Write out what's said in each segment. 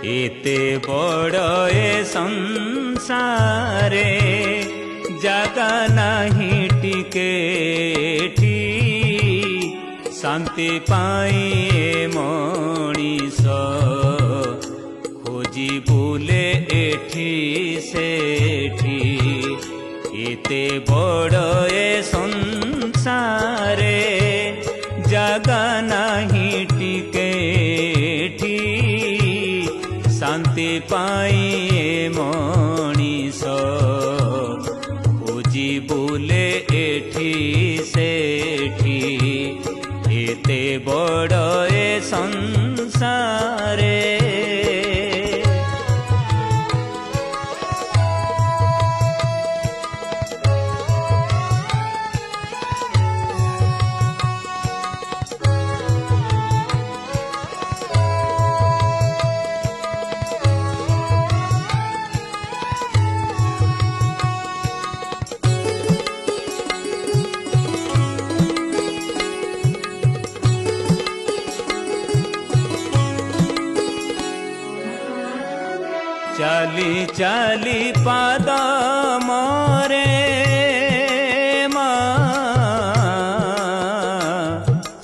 एते बड़ ए संसारे जागा नहीं टिके शांति पाई मनीष खोजी बुले एठी सेठी एते बड़ ए संसारे जागा नहीं टिके शांति पाई मनीष खोजी बुले एठी सेठी एते बड़ ए संसारे। चाली चाली पाद मोरे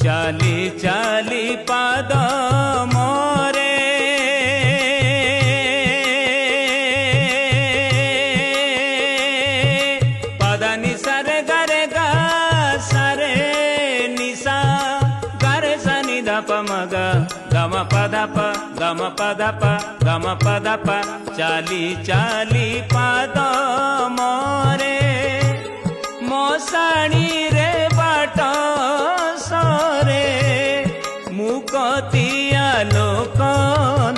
चाली चाली पाद मोरे पदा निसा रे गरे गा सारे निसा गरे सा नि ध प म ग गम पद प गम पद प गम पद प चाली चाली पाद मोरे मोसाणी रे बाट सरे मुकतिया लोक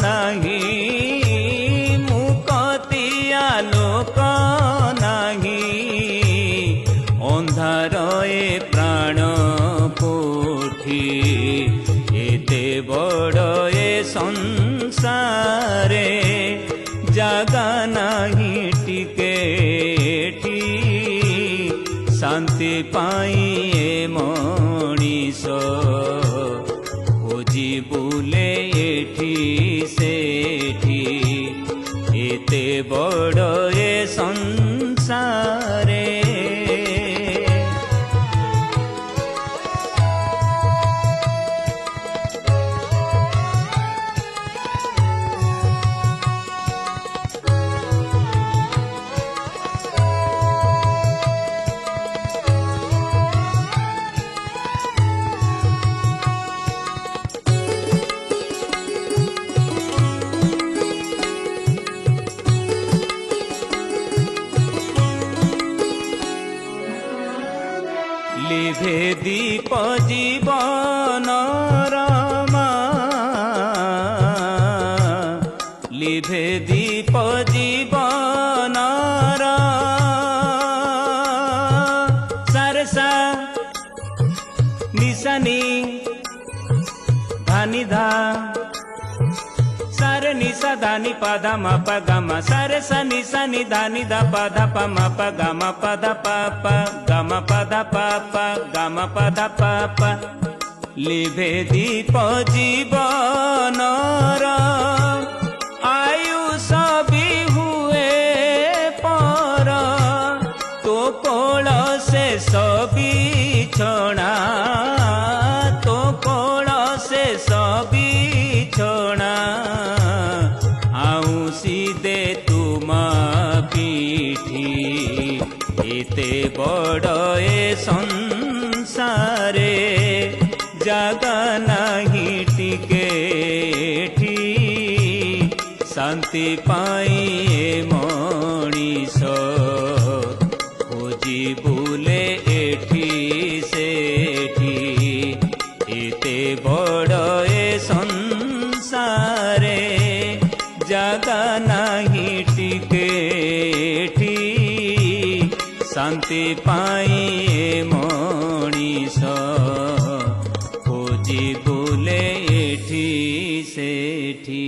नाही मुकतिया लोक नाही अंधार ए प्राण कोठी एते बड़ ए संसारे जागा नहीं टिके शांति पाई मनीष खोजी बुले एठी सेठी एते बड़ ए संसारे। लिभे दीप जीवन रमा लिभे दीप जीवन सरसा निशानी धानी धा सर निशा धानी पदा म प ग म सर स निशा नि धानी ध प ध प म प ग म प ध प प ग म प ध प प ग म प ध प प लिभे दीप जीवन आयुष भी हुए पर तो कोल से सभी छोड़ा तो कोल से सभी छोड़ा दे तुम पीठी एते बड़ ए संसारे जागा नहीं टिके शांति पाई मनीष खोजी बुले एठी सेठी एते बड़ ए संसारे जागा नहीं टिके शांति पाई मनीष खोजी बुले एठी सेठी।